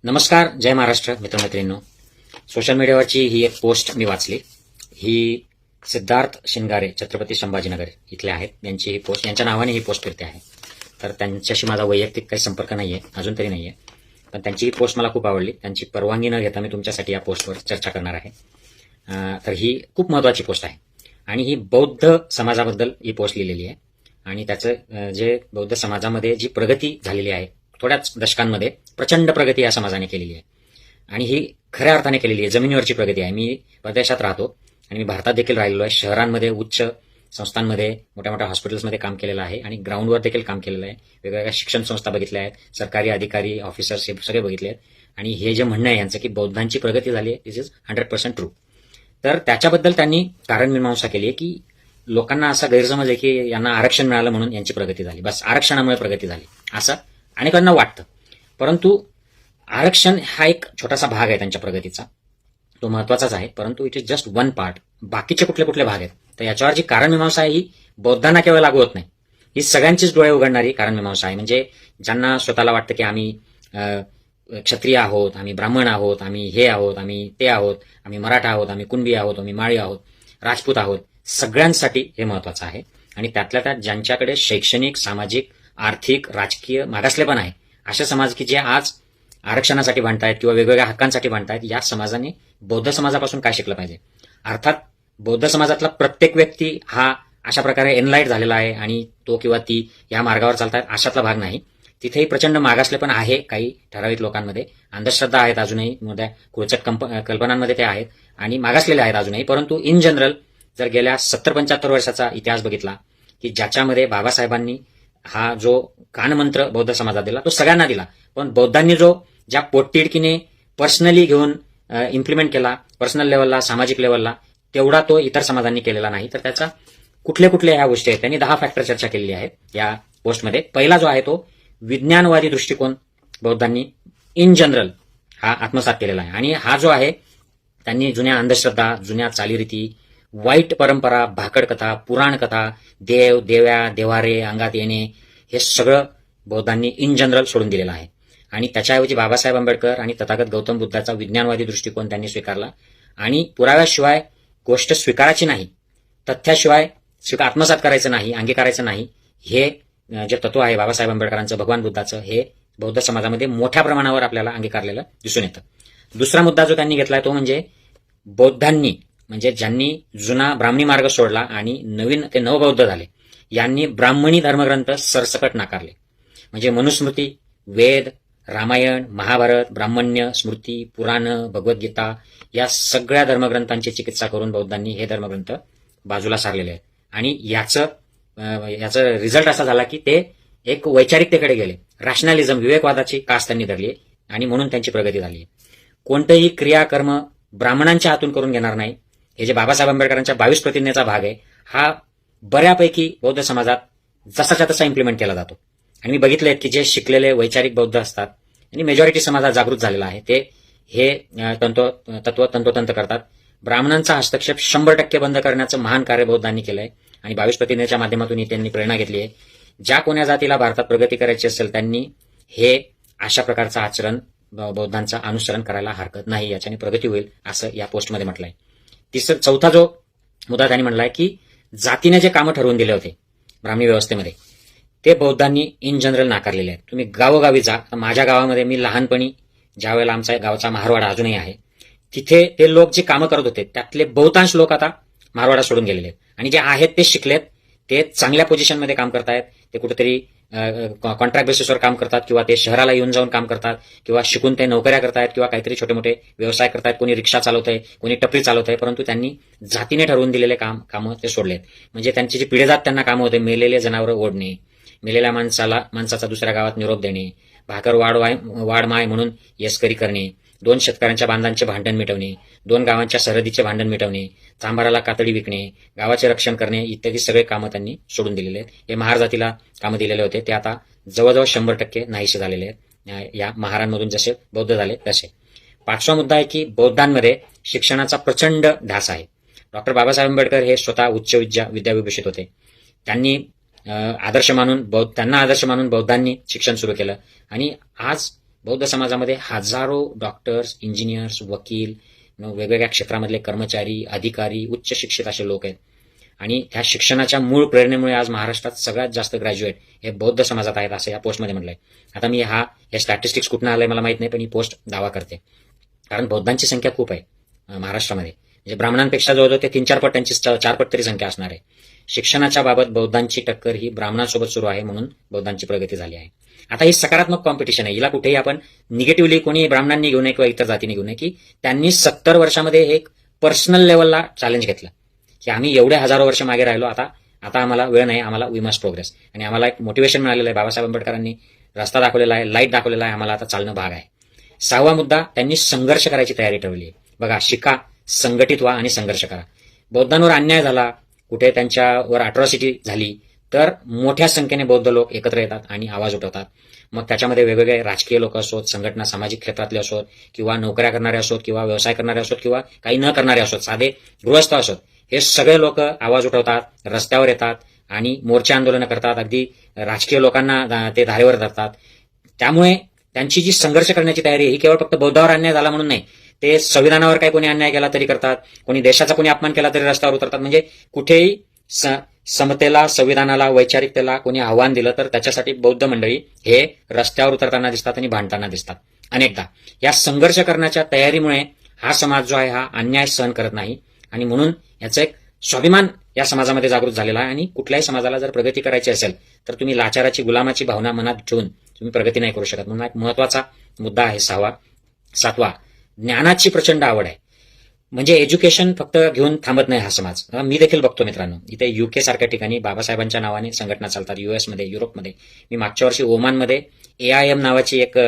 नमस्कार, जय महाराष्ट्र मित्रमैत्रिणींनो. सोशल मीडियावरची ही एक पोस्ट मी वाचली. ही सिद्धार्थ शिंगारे, छत्रपती संभाजीनगर इथले आहेत. यांची ही पोस्ट, यांच्या नावाने ही पोस्ट फिरते आहे. तर त्यांच्याशी माझा वैयक्तिक काही संपर्क नाहीये, अजून तरी नाहीये, पण त्यांची ही पोस्ट मला खूप आवडली. त्यांची परवानगी न घेता मी तुमच्यासाठी या पोस्टवर चर्चा करणार आहे. तर ही खूप महत्वाची पोस्ट आहे आणि ही बौद्ध समाजाबद्दल ही पोस्ट लिहिलेली आहे. आणि त्याचं जे बौद्ध समाजामध्ये जी प्रगती झालेली आहे थोड्याच दशकांमध्ये, प्रचंड प्रगती या समाजाने केलेली आहे आणि ही खऱ्या अर्थाने केलेली आहे. जमिनीवरची प्रगती आहे. मी परदेशात राहतो आणि मी भारतात देखील राहिलेलो आहे. शहरांमध्ये, उच्च संस्थांमध्ये, मोठ्या मोठ्या हॉस्पिटल्समध्ये काम केलेलं आहे आणि ग्राउंडवर देखील काम केलेलं आहे. वेगवेगळ्या शिक्षण संस्था बघितल्या आहेत, सरकारी अधिकारी, ऑफिसर्स हे सगळे बघितले आहेत. आणि हे जे म्हणणं आहे यांचं की बौद्धांची प्रगती झाली आहे, दिस इज 100% ट्रू. तर त्याच्याबद्दल त्यांनी कारणमीमांसा केली आहे की लोकांना असा गैरसमज आहे की यांना आरक्षण मिळालं म्हणून यांची प्रगती झाली, बस आरक्षणामुळे प्रगती झाली असं अनेकांना वाटतं. परंतु आरक्षण हा एक छोटासा भाग आहे त्यांच्या प्रगतीचा, तो महत्वाचाच आहे, परंतु it is just one part. बाकीचे कुठले कुठले भाग आहेत, तर याच्यावर जी कारणमीमांसा आहे ही बौद्धांना केवळ लागू होत नाही, ही सगळ्यांचीच डोळे उघडणारी कारणमीमांसा आहे. म्हणजे ज्यांना स्वतःला वाटतं की आम्ही क्षत्रिय आहोत, आम्ही ब्राह्मण आहोत, आम्ही हे आहोत, आम्ही ते आहोत, आम्ही मराठा आहोत, आम्ही कुणबी आहोत, आम्ही माळी आहोत, राजपूत आहोत, सगळ्यांसाठी हे महत्वाचं आहे. आणि त्यातल्या त्यात ज्यांच्याकडे शैक्षणिक, सामाजिक, आर्थिक, राजकीय मागासलेपण आहे, अशा समाज की जे आज आरक्षणासाठी भांडतायत किंवा वेगवेगळ्या हक्कांसाठी भांडतायत, या समाजाने बौद्ध समाजापासून काय शिकलं पाहिजे. अर्थात बौद्ध समाजातला प्रत्येक व्यक्ती हा अशा प्रकारे एनलाइट झालेला आहे आणि तो किंवा ती या मार्गावर चालतायत अशातला भाग नाही. तिथेही प्रचंड मागासलेपण आहे काही ठराविक लोकांमध्ये, अंधश्रद्धा आहेत अजूनही, मोठ्या कुळचट कल्पनांमध्ये ते आहेत आणि मागासलेले आहेत अजूनही. परंतु इन जनरल जर गेल्या 70-75 वर्षाचा इतिहास बघितला की ज्याच्यामध्ये बाबासाहेबांनी हा जो कानमंत्र बौद्ध समाजात दिला तो सगळ्यांना दिला, पण बौद्धांनी जो ज्या पोटतिडकीने पर्सनली घेऊन इम्प्लिमेंट केला, पर्सनल लेवलला, सामाजिक लेवलला, तेवढा तो इतर समाजांनी केलेला नाही. तर त्याचा कुठले कुठले ह्या गोष्टी आहेत, त्यांनी 10 फॅक्टर चर्चा केलेली आहे या पोस्टमध्ये. पहिला जो आहे तो विज्ञानवादी दृष्टिकोन बौद्धांनी इन जनरल हा आत्मसात केलेला आहे. आणि हा जो आहे त्यांनी जुन्या अंधश्रद्धा, जुन्या चालीरीती, वाईट परंपरा, भाकड कथा, पुराण कथा, देव, देव्या, देवारे, अंगात येणे, हे सगळं बौद्धांनी इन जनरल सोडून दिलेलं आहे. आणि त्याच्याऐवजी बाबासाहेब आंबेडकर आणि तथागत गौतम बुद्धाचा विज्ञानवादी दृष्टिकोन त्यांनी स्वीकारला. आणि पुराव्याशिवाय गोष्ट स्वीकारायची नाही, तथ्याशिवाय आत्मसात करायचं नाही, अंगीकारायचं नाही, हे जे तत्व आहे बाबासाहेब आंबेडकरांचं, भगवान बुद्धाचं, हे बौद्ध समाजामध्ये मोठ्या प्रमाणावर आपल्याला अंगीकारलेलं दिसून येतं. दुसरा मुद्दा जो त्यांनी घेतलाय तो म्हणजे बौद्धांनी, म्हणजे ज्यांनी जुना ब्राह्मणी मार्ग सोडला आणि नवीन ते नवबौद्ध झाले, यांनी ब्राह्मणी धर्मग्रंथ सरसकट नाकारले. म्हणजे मनुस्मृती, वेद, रामायण, महाभारत, ब्राह्मण्य, स्मृती, पुराण, भगवद्गीता, या सगळ्या धर्मग्रंथांची चिकित्सा करून बौद्धांनी हे धर्मग्रंथ बाजूला सारलेले आहेत. आणि याचं रिझल्ट असा झाला की ते एक वैचारिकतेकडे गेले, रॅशनॅलिझम, विवेकवादाची कास त्यांनी धरली आणि म्हणून त्यांची प्रगती झाली. कोणतेही क्रियाकर्म ब्राह्मणांच्या हातून करून घेणार नाही, हे जे बाबासाहेब आंबेडकरांच्या 22 प्रतिज्ञेचा भाग आहे, हा बऱ्यापैकी बौद्ध समाजात जसाच्या तसा इम्प्लिमेंट केला जातो. आणि मी बघितले की जे शिकलेले वैचारिक बौद्ध असतात आणि मेजॉरिटी समाजात जागृत झालेला आहे, ते हे तत्व तंतोतंत करतात. ब्राह्मणांचा हस्तक्षेप 100% बंद करण्याचं महान कार्य बौद्धांनी केलंय आणि 22 प्रतिज्ञेच्या माध्यमातून त्यांनी प्रेरणा घेतली आहे. ज्या कोण्या जातीला भारतात प्रगती करायची असेल त्यांनी हे अशा प्रकारचं आचरण, बौद्धांचं अनुसरण करायला हरकत नाही, याच्याने प्रगती होईल असं या पोस्टमध्ये म्हटलंय. चौथा जो मुद्दा त्यांनी म्हटलाय की जातीने जे कामं ठरवून दिले होते ब्राह्मणी व्यवस्थेमध्ये, ते बौद्धांनी इन जनरल नाकारलेले आहेत. तुम्ही गावोगावी जा, माझ्या गावामध्ये मी लहानपणी ज्या वेळेला आमचा गावचा महारवाडा अजूनही आहे, तिथे ते लोक जे कामं करत होते त्यातले बहुतांश लोक आता मारवाडा सोडून गेलेले आहेत आणि जे आहेत ते शिकलेत, ते चांगल्या पोझिशनमध्ये काम करतायत, ते कुठेतरी कॉन्ट्रॅक्ट बेसिसवर काम करतात किंवा ते शहराला येऊन जाऊन काम करतात किंवा शिकून ते नोकऱ्या करतायत किंवा काहीतरी छोटे मोठे व्यवसाय करतायत, कोणी रिक्षा चालवत आहे, कोणी टपरी चालवत आहे, परंतु त्यांनी जातीने ठरवून दिलेले कामं ते सोडलेत. म्हणजे त्यांची जी पिढीजात त्यांना कामं होते, मेलेले जनावरं ओढणे, मेलेल्या माणसाचा दुसऱ्या गावात निरोप देणे, भाकर वाढमाय म्हणून येसकरी करणे, 2 शेतकऱ्यांच्या बांधांचे भांडण मिटवणे, 2 गावांच्या सरहदीचे भांडण मिटवणे, चांभाराला कातडी विकणे, गावाचे रक्षण करणे, इत्यादी सगळे कामं त्यांनी सोडून दिलेले आहेत. हे महार जातीला कामं दिलेले होते, ते आता जवळजवळ 100% नाहीसे झालेले आहेत. या महारांमधून जसे बौद्ध झाले तसे. 5वा मुद्दा आहे की बौद्धांमध्ये शिक्षणाचा प्रचंड ध्यास आहे. डॉक्टर बाबासाहेब आंबेडकर हे स्वतः उच्च विद्याविभूषित होते. त्यांना आदर्श मानून बौद्धांनी शिक्षण सुरू केलं आणि आज बौद्ध समाजामध्ये हजारो डॉक्टर्स, इंजिनियर्स, वकील, वेगवेगळ्या क्षेत्रामधले कर्मचारी, अधिकारी, उच्च शिक्षित असे लोक आहेत. आणि त्या शिक्षणाच्या मूळ प्रेरणेमुळे आज महाराष्ट्रात सगळ्यात जास्त ग्रॅज्युएट हे बौद्ध समाजात आहेत, असं या पोस्टमध्ये म्हटलंय. आता मी हे स्टॅटिस्टिक्स कुठून आलंय मला माहित नाही, पण ही पोस्ट दावा करते. कारण बौद्धांची संख्या खूप आहे महाराष्ट्रामध्ये. म्हणजे ब्राह्मणांपेक्षा जवळजवळ ते 3-4 पट, त्यांची 4 पट तरी संख्या असणार आहे. शिक्षणाच्या बाबत बौद्धांची टक्कर ही ब्राह्मणांसोबत सुरू आहे, म्हणून बौद्धांची प्रगती झाली आहे. आता ही सकारात्मक कॉम्पिटिशन आहे. हिला कुठेही आपण निगेटिव्हली कोणी ब्राह्मणांनी घेऊ नये किंवा इतर जातीने घेऊ नये, की त्यांनी 70 वर्षामध्ये एक पर्सनल लेवलला चॅलेंज घेतलं की आम्ही एवढे हजारो वर्ष मागे राहिलो, आता आम्हाला वेळ नाही, आम्हाला वी मस्ट प्रोग्रेस. आणि आम्हाला एक मोटिवेशन मिळालेलं आहे. बाबासाहेब आंबेडकरांनी रस्ता दाखवलेला आहे, लाईट दाखवलेला आहे, आम्हाला आता चालणं भाग आहे. 6वा मुद्दा, त्यांनी संघर्ष करायची तयारी ठरवली आहे. बघा, शिका, संघटित व्हा आणि संघर्ष करा. बौद्धांवर अन्याय झाला, कुठे त्यांच्यावर अट्रॉसिटी झाली, तर मोठ्या संख्येने बौद्ध लोक एकत्र येतात आणि आवाज उठवतात. मग त्याच्यामध्ये वेगवेगळे राजकीय लोक असोत, संघटना, सामाजिक क्षेत्रातले असोत, किंवा नोकऱ्या करणारे असोत, किंवा व्यवसाय करणारे असोत, किंवा काही न करणारे असोत, साधे गृहस्थ असोत, हे सगळे लोक आवाज उठवतात, रस्त्यावर येतात आणि मोर्चे आंदोलनं करतात. अगदी राजकीय लोकांना ते धारेवर धरतात. त्यामुळे त्यांची जी संघर्ष करण्याची तयारी ही केवळ फक्त बौद्धावर अन्याय झाला म्हणून नाही, ते संविधानावर काही कोणी अन्याय केला तरी करतात, कोणी देशाचा कोणी अपमान केला तरी रस्त्यावर उतरतात. म्हणजे कुठेही समतेला, संविधानाला, वैचारिकतेला कोणी आव्हान दिलं तर त्याच्यासाठी बौद्ध मंडळी हे रस्त्यावर उतरताना दिसतात आणि भांडताना दिसतात. अनेकदा या संघर्ष करण्याच्या तयारीमुळे हा समाज जो आहे हा अन्याय सहन करत नाही, आणि म्हणून याचं एक स्वाभिमान या समाजामध्ये जागृत झालेला आहे. आणि कुठल्याही समाजाला जर प्रगती करायची असेल तर तुम्ही लाचाराची, गुलामाची भावना मनात ठेवून तुम्ही प्रगती नाही करू शकत. म्हणून एक महत्वाचा मुद्दा आहे 7वा, ज्ञानाची प्रचंड आवड आहे. म्हणजे एज्युकेशन फक्त घेऊन थांबत नाही हा समाज. मी देखील बघतो मित्रांनो, इथे UK सारख्या ठिकाणी बाबासाहेबांच्या नावाने संघटना चालतात. US मध्ये, युरोपमध्ये. मी मागच्या वर्षी ओमानमध्ये AIM नावाची एक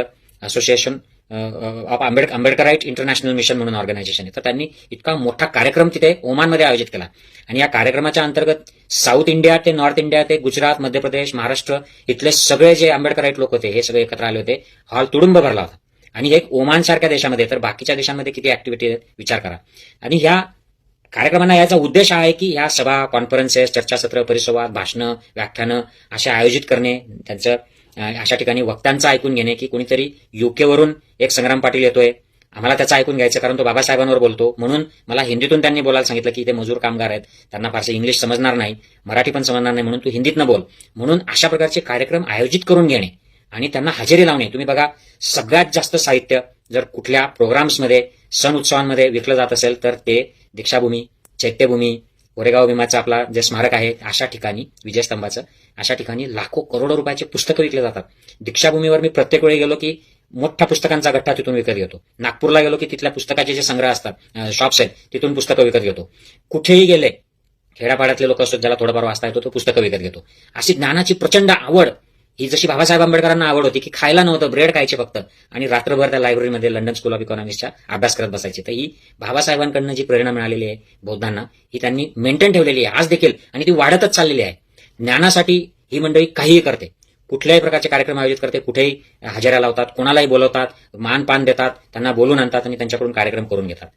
association of Ambedkarite international mission म्हणून ऑर्गनायझेशन आहे, तर त्यांनी इतका मोठा कार्यक्रम तिथे ओमानमध्ये आयोजित केला. आणि या कार्यक्रमाच्या अंतर्गत साऊथ इंडिया ते नॉर्थ इंडिया ते गुजरात, मध्य प्रदेश, महाराष्ट्र इथले सगळे जे आंबेडकराईट लोक होते हे सगळे एकत्र आले होते. हॉल तुडुंब भरला होता. आणि हे ओमान सारख्या देशामध्ये, तर बाकीच्या देशांमध्ये किती ऍक्टिव्हिटी आहेत विचार करा. आणि ह्या कार्यक्रमांना याचा उद्देश आहे की ह्या सभा, कॉन्फरन्सेस, चर्चासत्र, परिसंवाद, भाषणं, व्याख्यानं अशा आयोजित करणे, त्यांचं अशा ठिकाणी वक्त्यांचं ऐकून घेणे, की कोणीतरी UK वरून एक संग्राम पाटील येतोय, आम्हाला त्याचं ऐकून घ्यायचं, कारण तो बाबासाहेबांवर बोलतो. म्हणून मला हिंदीतून त्यांनी बोलायला सांगितलं की इथे मजूर कामगार आहेत, त्यांना फारसे इंग्लिश समजणार नाही, मराठी पण समजणार नाही, म्हणून तू हिंदीतनं बोल. म्हणून अशा प्रकारचे कार्यक्रम आयोजित करून घेणे आणि त्यांना हजेरी लावणे. तुम्ही बघा, सगळ्यात जास्त साहित्य जर कुठल्या प्रोग्राम्समध्ये, सण उत्सवांमध्ये विकलं जात असेल तर ते दीक्षाभूमी, चैत्यभूमी, कोरेगाव भीमाचं आपला जे स्मारक आहे अशा ठिकाणी, विजयस्तंभाचं, अशा ठिकाणी लाखो करोडो रुपयाचे पुस्तकं विकले जातात. दीक्षाभूमीवर मी प्रत्येक वेळी गेलो की मोठ्या पुस्तकांचा गठ्ठा तिथून विकत घेतो. नागपूरला गेलो की तिथल्या पुस्तकाचे जे संग्रह असतात, शॉप्स आहेत, तिथून पुस्तकं विकत घेतो. कुठेही गेले, खेड्यापाड्यातले लोक असतात ज्याला थोडंफार वाचता येतो, तो पुस्तकं विकत घेतो. अशी ज्ञानाची प्रचंड आवड, ही जशी बाबासाहेब आंबेडकरांना आवड होती की खायला नव्हतं, ब्रेड खायचे फक्त, आणि रात्रभर त्या लायब्ररीमध्ये लंडन स्कूल ऑफ इकॉनॉमिक्सच्या अभ्यास करत बसायचे. तर ही बाबासाहेबांकडनं जी प्रेरणा मिळालेली आहे बौद्धांना, ही त्यांनी मेंटेन ठेवलेली आहे आज देखील, आणि ती वाढतच चाललेली आहे. ज्ञानासाठी ही मंडळी काहीही करते, कुठल्याही प्रकारचे कार्यक्रम आयोजित करते, कुठेही हजेऱ्या लावतात, कोणालाही बोलवतात, मानपान देतात, त्यांना बोलून आणतात आणि त्यांच्याकडून कार्यक्रम करून घेतात.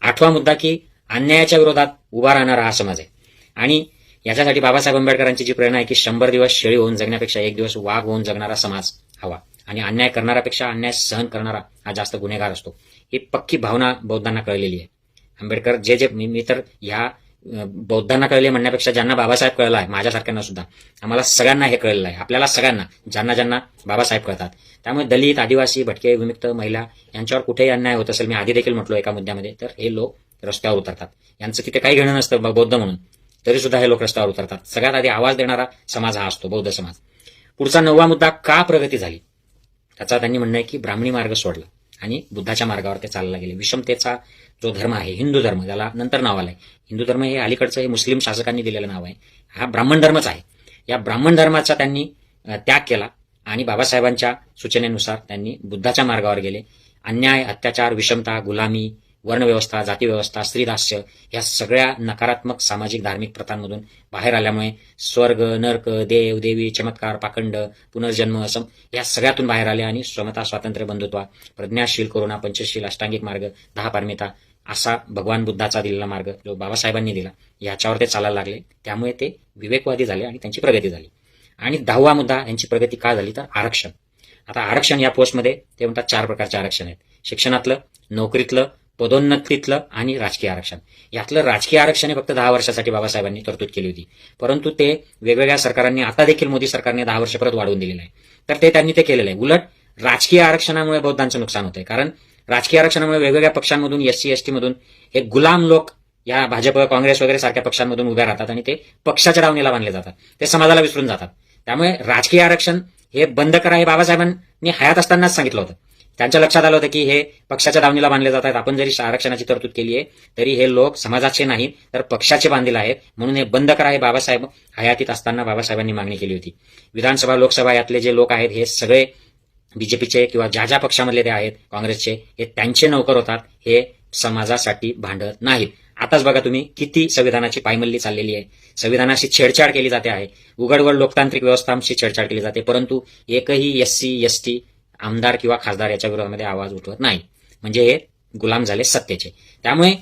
8वा मुद्दा की अन्यायाच्या विरोधात उभा राहणारा हा समाज आहे. आणि याच्यासाठी बाबासाहेब आंबेडकरांची जी प्रेरणा आहे की 100 दिवस शेळी होऊन जगण्यापेक्षा 1 दिवस वाघ होऊन जगणारा समाज हवा, आणि अन्याय करणाऱ्यापेक्षा अन्याय सहन करणारा हा जास्त गुन्हेगार असतो, ही पक्की भावना बौद्धांना कळलेली आहे. आंबेडकर जे मी तर ह्या बौद्धांना कळले म्हणण्यापेक्षा ज्यांना बाबासाहेब कळला आहे, माझ्यासारख्यांना सुद्धा, आम्हाला सगळ्यांना हे कळलेलं आहे, आपल्याला सगळ्यांना, ज्यांना बाबासाहेब कळतात. त्यामुळे दलित, आदिवासी, भटके, विमुक्त, महिला यांच्यावर कुठेही अन्याय होत असेल, मी आधी देखील म्हटलो एका मुद्द्यामध्ये, तर हे लोक रस्त्यावर उतरतात. यांचं तिथे काही घेणं नसतं बौद्ध म्हणून, तरी सुद्धा हे लोक रस्त्यावर उतरतात. सगळ्यात आधी आवाज देणारा समाज हा असतो बौद्ध समाज. पुढचा 9वा मुद्दा, का प्रगती झाली, त्याचा त्यांनी म्हणणं आहे की ब्राह्मणी मार्ग सोडला आणि बुद्धाच्या मार्गावर ते चालला गेले. विषमतेचा जो धर्म आहे, हिंदू धर्म, ज्याला नंतर नाव आलंय, हिंदू धर्म हे अलीकडचं हे मुस्लिम शासकांनी दिलेलं नाव आहे, हा ब्राह्मण धर्मच आहे. या ब्राह्मण धर्माचा त्यांनी त्याग केला आणि बाबासाहेबांच्या सूचनेनुसार त्यांनी बुद्धाच्या मार्गावर गेले. अन्याय, अत्याचार, विषमता, गुलामी, वर्णव्यवस्था, जातीव्यवस्था, स्त्रीदास्य या सगळ्या नकारात्मक सामाजिक धार्मिक प्रथांमधून बाहेर आल्यामुळे स्वर्ग, नर्क, देव, देवी, चमत्कार, पाखंड, पुनर्जन्म या सगळ्यातून बाहेर आले आणि समता, स्वातंत्र्य, बंधुत्व, प्रज्ञाशील, करुणा, पंचशील, अष्टांगिक मार्ग, 10 पारमिता असा भगवान बुद्धाचा दिलेला मार्ग जो बाबासाहेबांनी दिला, याच्यावर ते चालायला लागले. त्यामुळे ते विवेकवादी झाले आणि त्यांची प्रगती झाली. आणि 10वा मुद्दा, यांची प्रगती का झाली, तर आरक्षण. आता आरक्षण या पोस्टमध्ये ते म्हणतात 4 प्रकारचे आरक्षण आहेत. शिक्षणातलं, नोकरीतलं, पदोन्नतीतलं आणि राजकीय आरक्षण. यातलं राजकीय आरक्षण हे फक्त 10 वर्षासाठी बाबासाहेबांनी तरतूद केली होती. परंतु ते वेगवेगळ्या सरकारांनी, आता देखील मोदी सरकारने 10 वर्ष परत वाढवून दिलेलं आहे. तर त्यांनी ते केलेलं आहे. उलट राजकीय आरक्षणामुळे बौद्धांचं नुकसान होतंय. कारण राजकीय आरक्षणामुळे वेगवेगळ्या पक्षांमधून, एससी एसटी मधून हे गुलाम लोक या भाजप, काँग्रेस वगैरे सारख्या पक्षांमधून उभ्या राहतात आणि ते पक्षाच्या दावणीला बांधले जातात. ते समाजाला विसरून जातात. त्यामुळे राजकीय आरक्षण हे बंद करा हे बाबासाहेबांनी हयात असतानाच सांगितलं होतं. त्यांच्या लक्षात आलं होतं की हे पक्षाच्या दावणीला बांधले जात आहेत. आपण जरी आरक्षणाची तरतूद केली आहे तरी हे लोक समाजाचे नाहीत तर पक्षाचे बांधील आहेत. म्हणून हे बंद करा हे बाबासाहेब हयातीत असताना बाबासाहेबांनी मागणी केली होती. विधानसभा, लोकसभा यातले जे लोक आहेत हे सगळे बीजेपीचे किंवा ज्या ज्या पक्षामधले ते आहेत, काँग्रेसचे, हे त्यांचे नोकर होतात. हे समाजासाठी भांडत नाहीत. आताच बघा तुम्ही किती संविधानाची पायमल्ली चाललेली आहे. संविधानाशी छेडछाड केली जाते आहे. उघड लोकतांत्रिक व्यवस्थांशी छेडछाड केली जाते. परंतु एकही एससी एसटी आमदार किंवा खासदार याच्या विरोधामध्ये आवाज उठवत नाही. म्हणजे हे गुलाम झाले सत्तेचे. त्यामुळे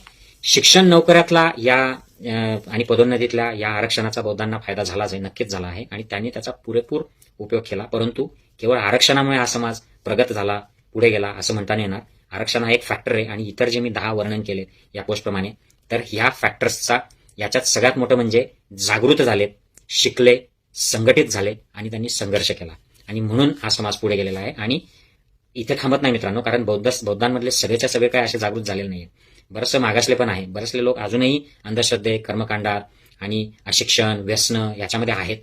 शिक्षण, नोकऱ्यातला या आणि पदोन्नतीतल्या या आरक्षणाचा बौद्धांना फायदा झालाच आहे, नक्कीच झाला आहे आणि त्यांनी त्याचा पुरेपूर उपयोग केला. परंतु केवळ आरक्षणामुळे हा समाज प्रगत झाला, पुढे गेला असं म्हणता नाही येणार. आरक्षण हा एक फॅक्टर आहे आणि इतर जे मी 10 वर्णन केले या पोस्टप्रमाणे, तर ह्या फॅक्टर्सचा याच्यात सगळ्यात मोठं म्हणजे जागृत झालेत, शिकले, संघटित झाले आणि त्यांनी संघर्ष केला आणि म्हणून हा समाज पुढे गेलेला आहे. आणि इथे थांबत नाही मित्रांनो, कारण बौद्धांमधले सगळेच्या सगळे काय असे जागृत झालेले नाहीये. बरेचसे मागासले पण आहे. बरेचसे लोक अजूनही अंधश्रद्धे, कर्मकांडात आणि अशिक्षण, व्यसन याच्यामध्ये आहेत.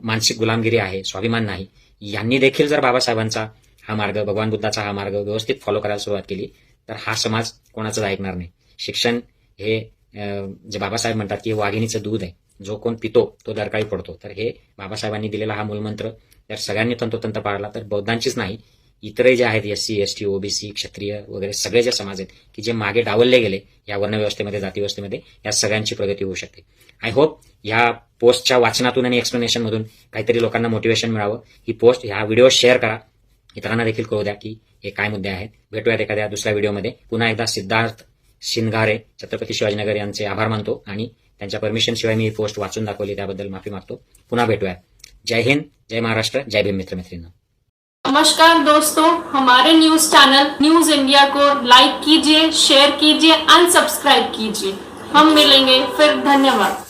मानसिक गुलामगिरी आहे, स्वाभिमान नाही. यांनी देखील जर बाबासाहेबांचा हा मार्ग, भगवान बुद्धाचा हा मार्ग व्यवस्थित फॉलो करायला सुरुवात केली तर हा समाज कोणाचंच ऐकणार नाही. शिक्षण हे जे बाबासाहेब म्हणतात की वाघिणीचं दूध आहे, जो कोण पितो तो दरकाळी पडतो. तर हे बाबासाहेबांनी दिलेला हा मूलमंत्र जर सगळ्यांनी तंतोतंत पाळला तर बौद्धांचीच नाही, इतरही जे आहेत एससी एसटी, ओबीसी, क्षत्रिय वगैरे सगळे जे समाज आहेत की जे मागे डावलले गेले या वर्णव्यवस्थेमध्ये, जातीव्यवस्थेमध्ये, या सगळ्यांची प्रगती होऊ शकते. आय होप या पोस्टच्या वाचनातून आणि एक्सप्लेनेशन मधून काहीतरी लोकांना मोटिवेशन मिळावं. ही पोस्ट, हा व्हिडिओ शेअर करा, इतरांना देखील कळू द्या की हे काय मुद्दे आहेत. भेटूयात एखाद्या दुसऱ्या व्हिडिओमध्ये. पुन्हा एकदा सिद्धार्थ शिंगारे, छत्रपती शिवाजीनगर यांचे आभार मानतो आणि त्यांच्या परमिशन शिवाय मी ही पोस्ट वाचून दाखवली त्याबद्दल माफी मागतो. पुन्हा भेटूयात. जय हिंद, जय महाराष्ट्र, जय भीम मित्र मैत्रिणी. नमस्कार दोस्तों, हमारे न्यूज चैनल न्यूज इंडिया को लाइक कीजिए, शेयर कीजिए, अनसब्सक्राइब कीजिए. हम मिलेंगे फिर. धन्यवाद.